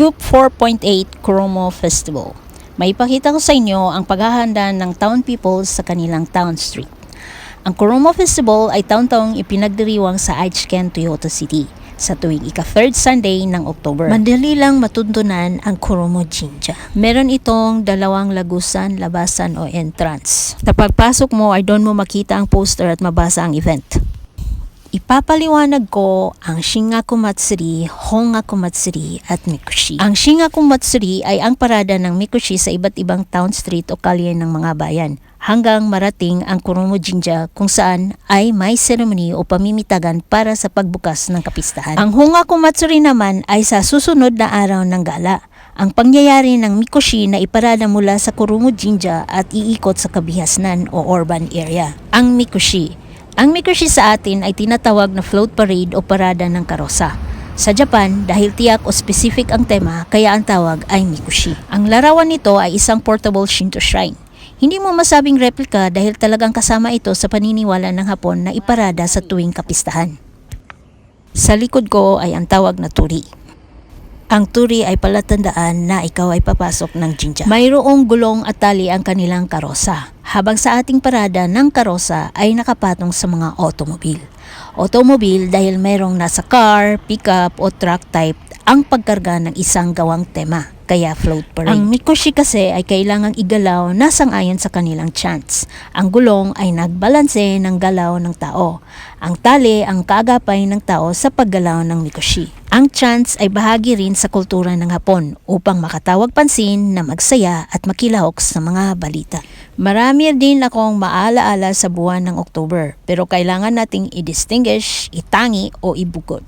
Scoop 4.8 Kurumo Festival. Maipakita ko sa inyo ang paghahanda ng town people sa kanilang town street. Ang Kurumo Festival ay taon-taong ipinagdiriwang sa Aichiken, Toyota City sa tuwing ika-3rd Sunday ng October. Madali lang matuntunan ang Kurumo Jinja. Meron itong dalawang lagusan, labasan o entrance. Sa pagpasok mo ay doon mo makita ang poster at mabasa ang event. Ipapaliwanag ko ang Shingaku Matsuri, Hongaku Matsuri at Mikushi. Ang Shingaku Matsuri ay ang parada ng Mikushi sa iba't ibang town street o kalye ng mga bayan hanggang marating ang Kurumo Jinja kung saan ay may seremony o pamimitagan para sa pagbukas ng kapistahan. Ang Hongaku Matsuri naman ay sa susunod na araw ng gala. Ang pangyayari ng Mikushi na iparada mula sa Kurumo Jinja at iikot sa kabihasnan o urban area. Ang Mikushi. Ang Mikushi sa atin ay tinatawag na float parade o parada ng karosa. Sa Japan, dahil tiyak o specific ang tema, kaya ang tawag ay Mikushi. Ang larawan nito ay isang portable Shinto shrine. Hindi mo masabing replika dahil talagang kasama ito sa paniniwala ng Hapon na iparada sa tuwing kapistahan. Sa likod ko ay ang tawag na Tori. Ang Tori ay palatandaan na ikaw ay papasok ng Jinja. Mayroong gulong at tali ang kanilang karosa, habang sa ating parada ng karosa ay nakapatong sa mga automobil. Automobil dahil mayroong nasa car, pickup o truck type ang pagkarga ng isang gawang tema, kaya float parade. Ang Mikushi kasi ay kailangang igalaw na sang-ayon sa kanilang chants. Ang gulong ay nagbalanse ng galaw ng tao. Ang tali ang kaagapay ng tao sa paggalaw ng Mikushi. Ang chants ay bahagi rin sa kultura ng Hapon upang makatawag pansin na magsaya at makilahok sa mga balita. Marami din akong maalaala sa buwan ng October, pero kailangan nating i-distinguish, itangi o ibukod.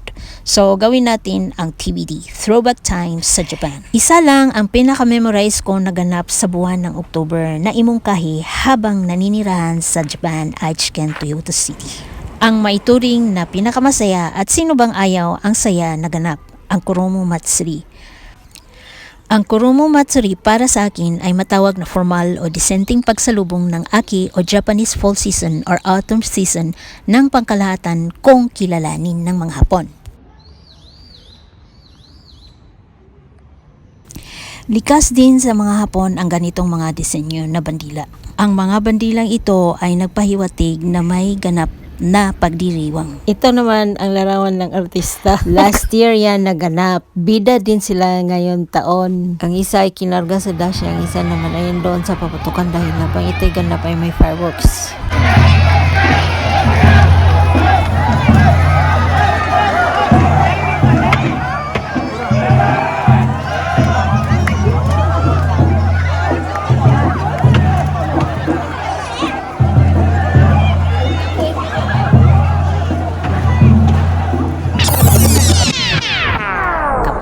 So gawin natin ang TBD, Throwback Times sa Japan. Isa lang ang pinaka-memorize ko na ganap sa buwan ng October na imungkahi habang naninirahan sa Japan, Aichiken, Toyota City. Ang maituring na pinakamasaya at sino bang ayaw ang saya na ganap, ang Kurumo Matsuri. Ang Kurumo Matsuri para sa akin ay matawag na formal o disenteng pagsalubong ng Aki o Japanese Fall Season or Autumn Season ng pangkalahatan kung kilalanin ng mga Hapon. Likas din sa mga Hapon ang ganitong mga disenyo na bandila. Ang mga bandilang ito ay nagpahiwatig na may ganap na pagdiriwang. Ito naman ang larawan ng artista. Last year yan naganap. Bida din sila ngayon taon. Ang isa ay kinarga sa dash, ang isa naman ay doon sa paputukan dahil na pang ito'y ganap ay may fireworks.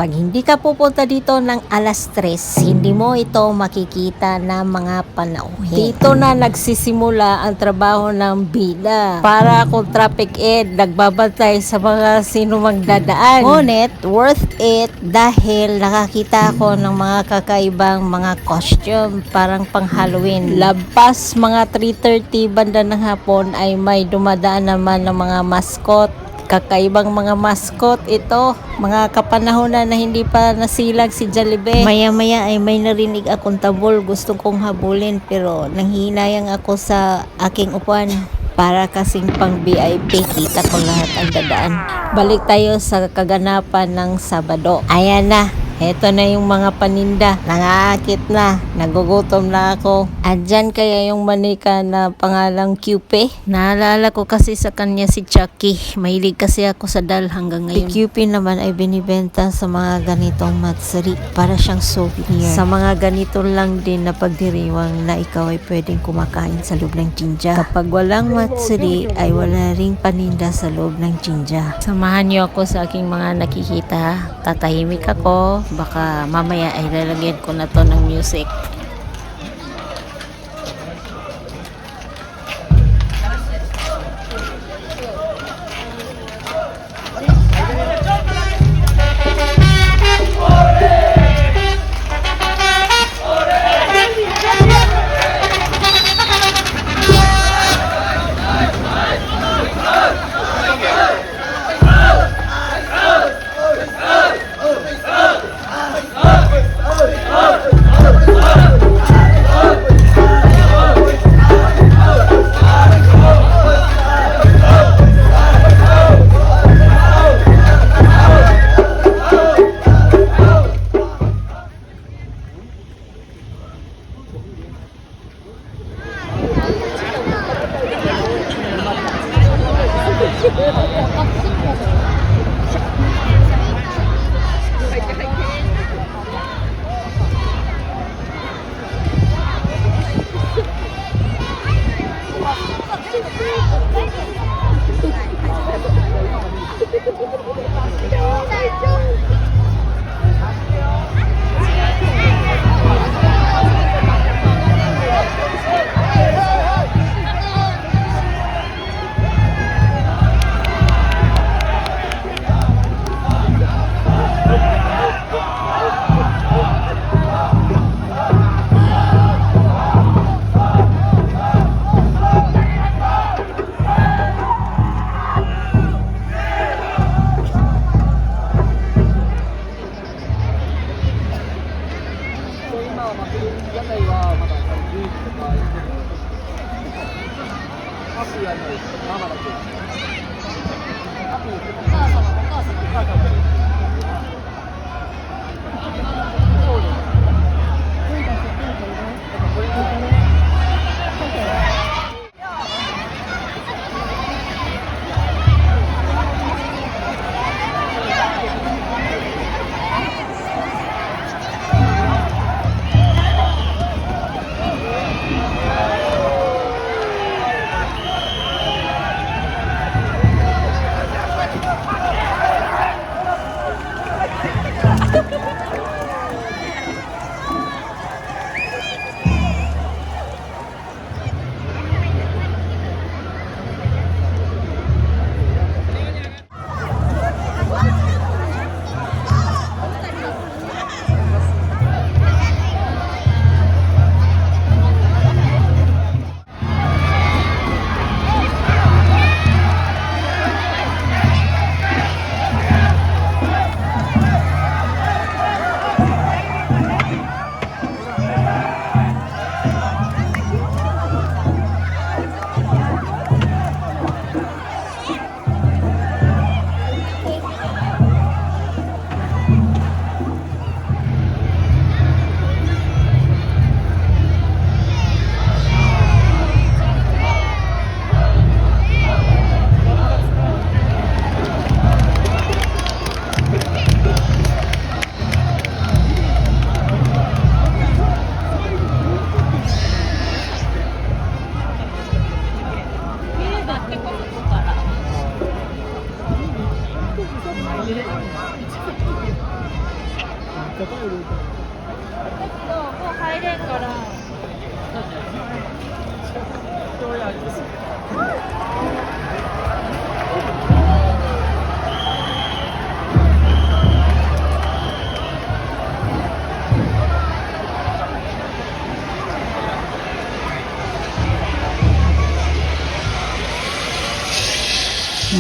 Pag hindi ka pupunta dito ng alas 3, hindi mo ito makikita na mga panauhin. Dito na nagsisimula ang trabaho ng bida. Para akong traffic aid, nagbabantay sa mga sino magdadaan. Ngunit, worth it dahil nakakita ako ng mga kakaibang mga costume, parang pang Halloween. Labas mga 3:30 banda ng hapon ay may dumadaan naman ng mga mascot. Kakaibang mga mascot ito, mga kapanahonan na hindi pa nasilag si Jollibee. Maya-maya ay may narinig akong tabol, gusto kong habulin pero nanghihinayang ako sa aking upuan. Para kasing pang VIP, kita ko lahat ang dadaan. Balik tayo sa kaganapan ng Sabado. Ayan na. Eto na yung mga paninda. Nangakit na. Nagugutom na ako. Andyan kaya yung manika na pangalang QP. Naalala ko kasi sa kanya si Chucky. Mahilig kasi ako sa dal hanggang ngayon. Si QP naman ay binibenta sa mga ganitong matsuri. Para siyang souvenir. Sa mga ganito lang din na pagdiriwang na ikaw ay pwedeng kumakain sa loob ng Jinja. Kapag walang matsuri ay wala ring paninda sa loob ng Jinja. Samahan niyo ako sa aking mga nakikita. Tatahimik ako. Baka mamaya ay lalagyan ko na to ng music.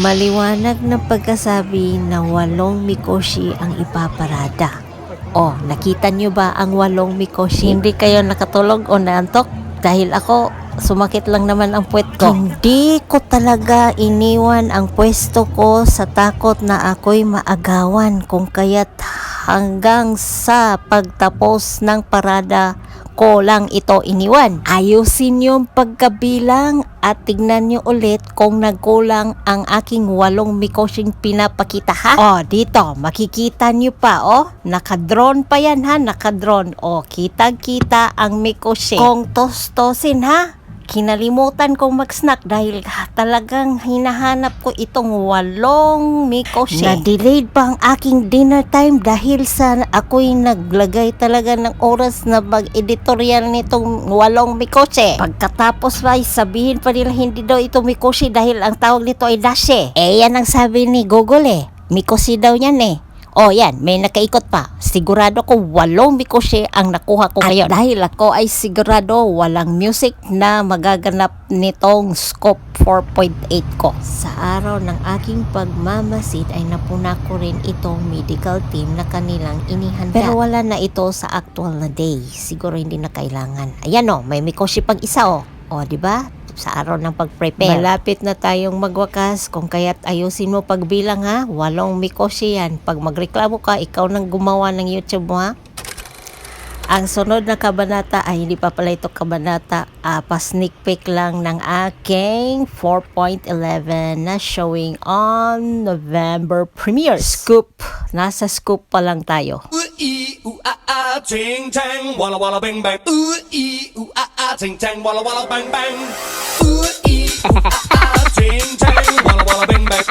Maliwanag na pagkasabi na 8 mikoshi ang ipaparada. Oh, nakita nyo ba ang 8 mikoshi? Hindi kayo nakatulog o naantok? Dahil ako, sumakit lang naman ang puwet ko. Hindi ko talaga iniwan ang pwesto ko sa takot na ako'y maagawan, kung kaya't hanggang sa pagtapos ng parada ko lang ito iniwan. Ayusin yung pagkabilang at tignan nyo ulit kung nagkulang ang aking 8 mikoshing pinapakita, ha? Oh, dito, makikita nyo pa, oh. Nakadrone pa yan, ha? Nakadrone. Oh, kitang-kita ang mikoshi. Kung tostosin, ha? Kinalimutan kong mag-snack dahil talagang hinahanap ko itong 8 mikoshi. Na-delayed pa ang aking dinner time dahil sa ako'y naglagay talaga ng oras na mag-editorial nitong 8 mikoshi. Pagkatapos ba, sabihin pa nila hindi daw ito mikoshi dahil ang tawag nito ay dashi. Yan ang sabi ni Google eh. Mikoshi daw yan eh. Oh, yan, may nakaikot pa. Sigurado ko 8 mikoshi ang nakuha ko ngayon. At dahil ako ay sigurado walang music na magaganap nitong scope 4.8 ko. Sa araw ng aking pagmamasid ay napuna ko rin itong medical team na kanilang inihanda. Pero wala na ito sa actual na day. Siguro hindi na kailangan. Ayan oh, may mikoshi pang isa oh. Oh, di ba? Sa araw ng pag-prepare. Malapit na tayong magwakas, kung kaya't ayusin mo pagbilang, ha? 8 mikoshi yan. Pag magreklamo ka, ikaw nang gumawa ng YouTube mo, ha? Ang sunod na kabanata ay hindi pa pala ito kabanata, pa-sneak peek lang ng aking 4.11 na showing on November premiere. Scoop! Nasa scoop pa lang tayo. Ting tang, walla walla bang bang. Ooh ah, ting tang, walla walla bang bang. Ooh ah, ting tang, walla walla bang bang.